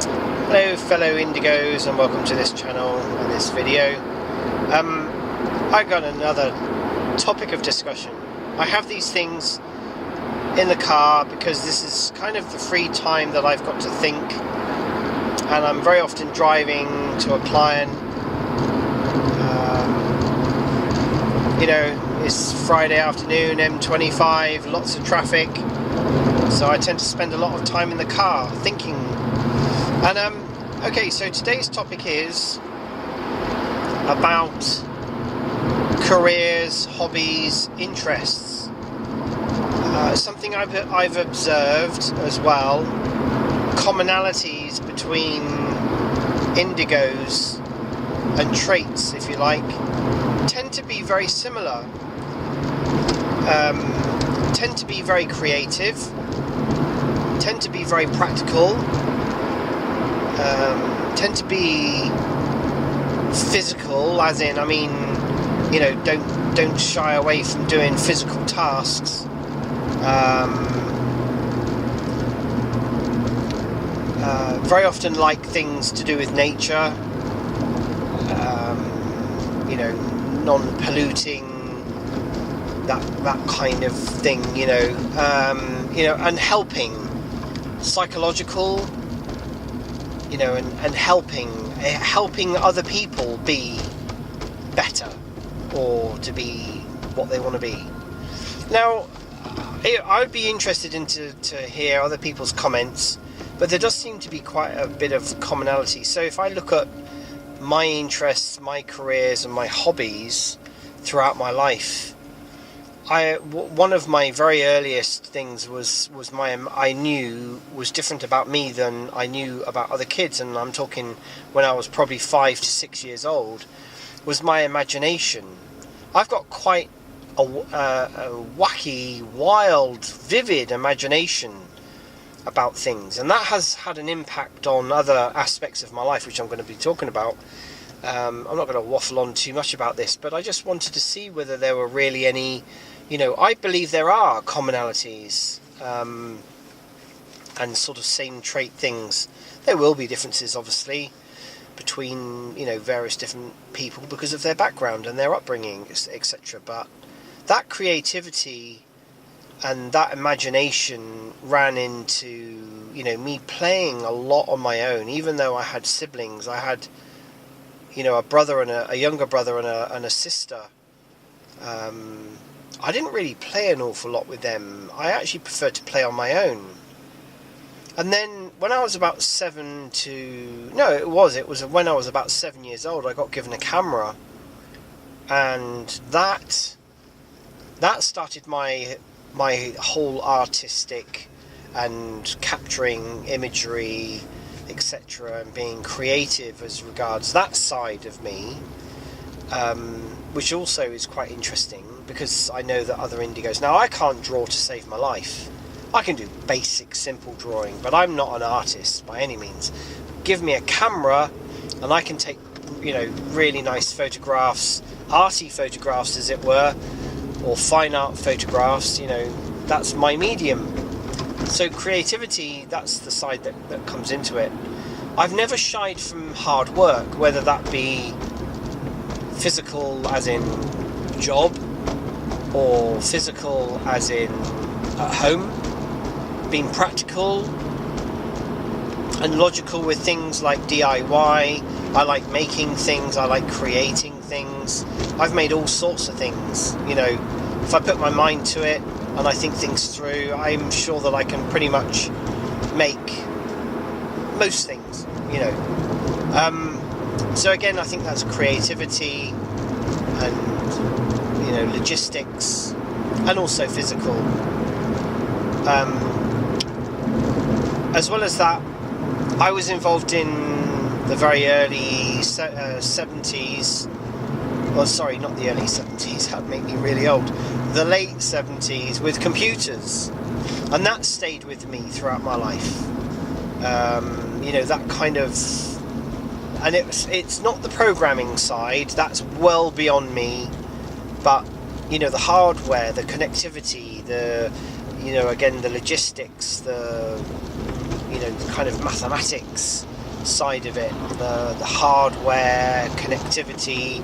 Hello fellow Indigos, and welcome to this channel and this video. I got another topic of discussion. I have these things in the car because this is kind of the free time that I've got to think, and I'm very often driving to a client. It's Friday afternoon, M25, lots of traffic, so I tend to spend a lot of time in the car thinking. And okay, so today's topic is about careers, hobbies, interests. Something I've observed as well, commonalities between indigos and traits, if you like, tend to be very similar. Tend to be very creative, tend to be very practical, tend to be physical, as in, don't shy away from doing physical tasks. Very often like things to do with nature, non-polluting, that kind of thing, and helping, psychological, and helping other people be better, or to be what they want to be. Now, I would be interested to hear other people's comments, but there does seem to be quite a bit of commonality. So if I look at my interests, my careers, and my hobbies throughout my life, one of my very earliest things was I knew was different about me than I knew about other kids, and I'm talking when I was probably 5 to 6 years old, was my imagination. I've got quite a wacky, wild, vivid imagination about things, and that has had an impact on other aspects of my life, which I'm going to be talking about. I'm not going to waffle on too much about this, but I just wanted to see whether there were really any, I believe there are commonalities and sort of same trait things. There will be differences, obviously, between, various different people because of their background and their upbringing, etc. But that creativity and that imagination ran into, me playing a lot on my own. Even though I had siblings, I had, a brother and a younger brother and a sister. I didn't really play an awful lot with them. I actually preferred to play on my own. And then when I was about it was when I was about 7 years old, I got given a camera, and that started my whole artistic and capturing imagery, etc., and being creative as regards that side of me, which also is quite interesting, because I know that other indigos, now I can't draw to save my life. I can do basic, simple drawing, but I'm not an artist by any means. Give me a camera and I can take, really nice photographs, arty photographs as it were, or fine art photographs. That's my medium. So creativity, that's the side that comes into it. I've never shied from hard work, whether that be physical as in job, or physical as in at home. Being practical and logical with things like DIY. I like making things, I like creating things. I've made all sorts of things, if I put my mind to it and I think things through, I'm sure that I can pretty much make most things, So again, I think that's creativity and, logistics, and also physical. As well as that, I was involved in the very early 70s. Well, sorry, not the early 70s, that'd make me really old. The late 70s with computers. And that stayed with me throughout my life. That kind of... And it's not the programming side, that's well beyond me. But, the hardware, the connectivity, the... again, the logistics, the kind of mathematics, side of it, the hardware, connectivity,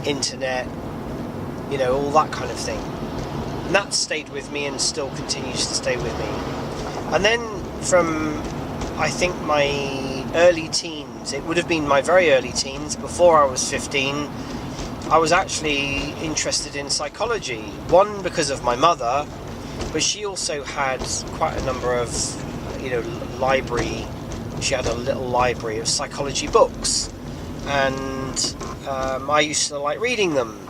internet, all that kind of thing. And that stayed with me and still continues to stay with me. And then from, I think, my early teens, it would have been my very early teens, before I was 15, I was actually interested in psychology. One, because of my mother, but she also had quite a number of, she had a little library of psychology books, and I used to like reading them.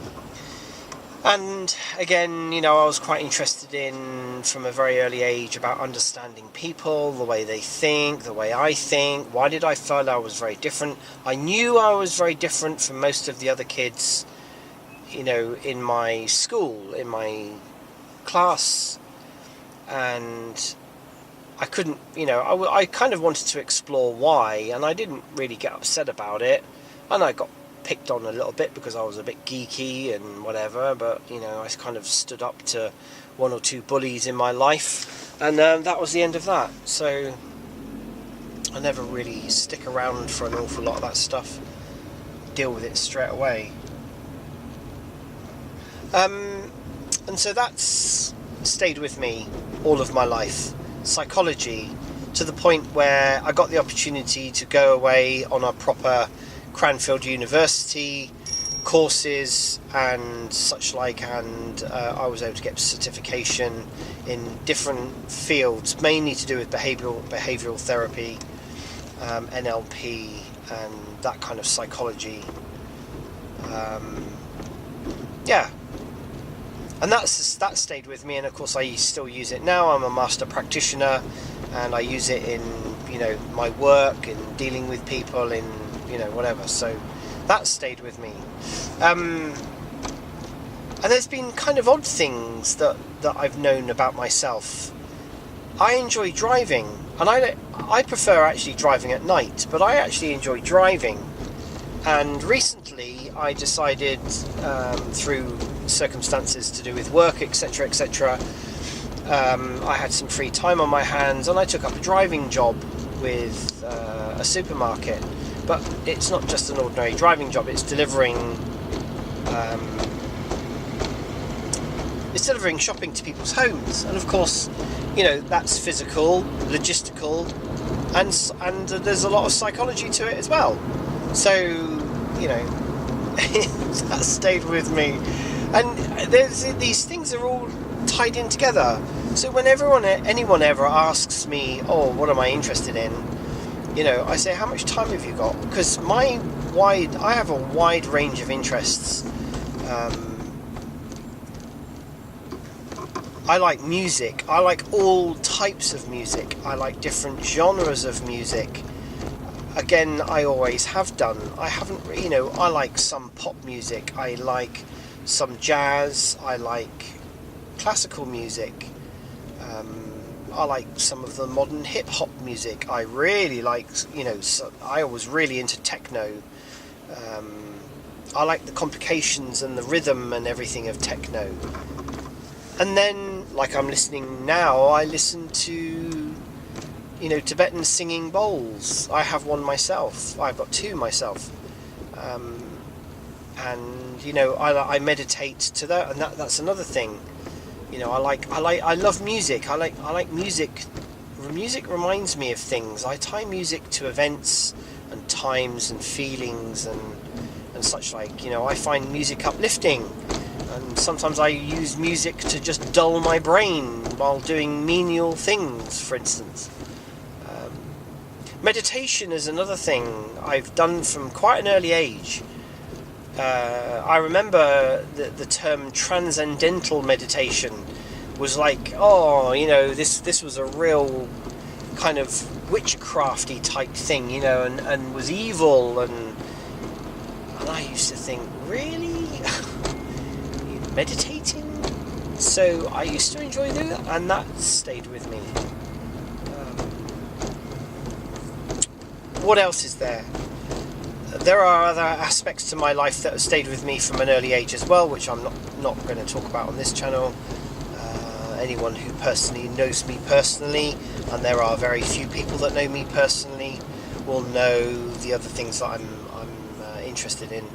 And again, I was quite interested in, from a very early age, about understanding people, the way they think, the way I think. Why did I feel I was very different? I knew I was very different from most of the other kids, in my school, in my class. And I couldn't, I kind of wanted to explore why, and I didn't really get upset about it. And I got picked on a little bit because I was a bit geeky and whatever, but I kind of stood up to one or two bullies in my life, and that was the end of that. So I never really stick around for an awful lot of that stuff, deal with it straight away. And so that's stayed with me all of my life, psychology, to the point where I got the opportunity to go away on a proper Cranfield University courses and such like, and I was able to get certification in different fields, mainly to do with behavioural therapy, NLP, and that kind of psychology. And that stayed with me, and of course I still use it now. I'm a master practitioner, and I use it in my work, in dealing with people, in whatever. So that stayed with me. And there's been kind of odd things that I've known about myself. I enjoy driving, and I prefer actually driving at night, but I actually enjoy driving. And recently I decided, through circumstances to do with work, etc., I had some free time on my hands, and I took up a driving job with a supermarket. But it's not just an ordinary driving job, it's delivering shopping to people's homes. And of course, that's physical, logistical, and there's a lot of psychology to it as well. So, that stayed with me. And these things are all tied in together. So when anyone ever asks me, what am I interested in? I say, how much time have you got? Because I have a wide range of interests. I like music. I like all types of music. I like different genres of music. Again, I always have done. I haven't, I like some pop music. I like some jazz. I like classical music. I like some of the modern hip-hop music. I really like, I was really into techno. I like the complications and the rhythm and everything of techno. And then, like I'm listening now, I listen to, Tibetan singing bowls. I have one myself. I've got two myself. And, I meditate to that, and that's another thing. I love music. I like music. Music reminds me of things. I tie music to events and times and feelings and such like. I find music uplifting, and sometimes I use music to just dull my brain while doing menial things, for instance. Meditation is another thing I've done from quite an early age. I remember the term transcendental meditation was like, this was a real kind of witchcrafty type thing, and was evil, and I used to think, really? Meditating? So I used to enjoy doing that, and that stayed with me. What else is there? There are other aspects to my life that have stayed with me from an early age as well, which I'm not going to talk about on this channel. Anyone who personally knows me personally, and there are very few people that know me personally, will know the other things that I'm interested in,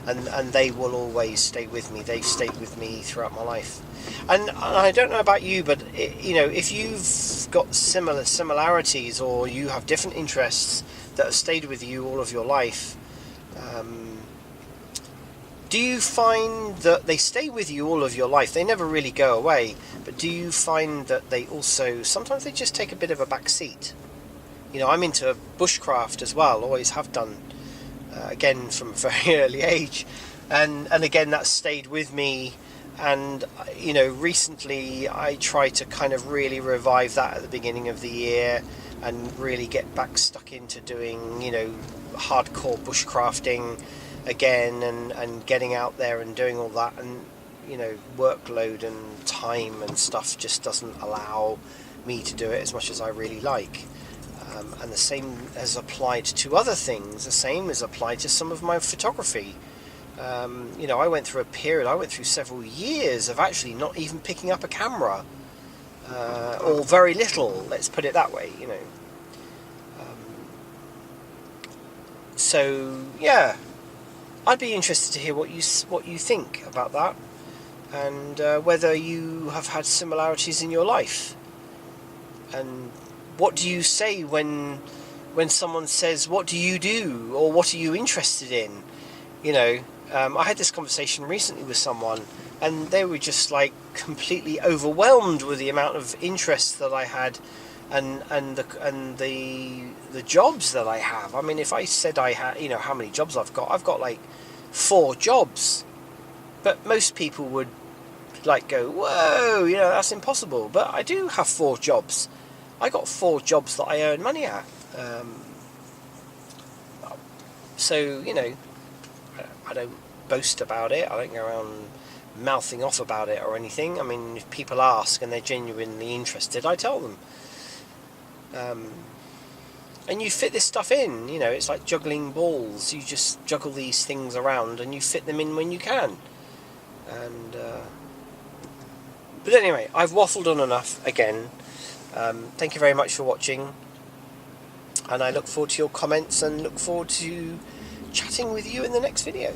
and they will always stay with me. They've stayed with me throughout my life, and I don't know about you, but if you've got similarities, or you have different interests that have stayed with you all of your life, do you find that they stay with you all of your life? They never really go away, but do you find that they also sometimes they just take a bit of a back seat? I'm into bushcraft as well, always have done, again from a very early age, and again that's stayed with me. And recently I try to kind of really revive that at the beginning of the year, and really get back stuck into doing hardcore bushcrafting again, and getting out there and doing all that. And workload and time and stuff just doesn't allow me to do it as much as I really like. And the same has applied to other things. The same is applied to some of my photography. I went through several years of actually not even picking up a camera, or very little, let's put it that way. So yeah, I'd be interested to hear what you think about that, and whether you have had similarities in your life. And what do you say when someone says, "What do you do?" or "What are you interested in?" I had this conversation recently with someone, and they were just like completely overwhelmed with the amount of interest that I had, and the jobs that I have. I mean, if I said I had, how many jobs I've got like 4 jobs, but most people would like go, "Whoa, that's impossible." But I do have 4 jobs. I got 4 jobs that I earn money at. So I don't boast about it. I don't go around mouthing off about it or anything. I mean, if people ask and they're genuinely interested, I tell them. And you fit this stuff in. It's like juggling balls. You just juggle these things around and you fit them in when you can. And but anyway, I've waffled on enough again. Thank you very much for watching, and I look forward to your comments and look forward to chatting with you in the next video.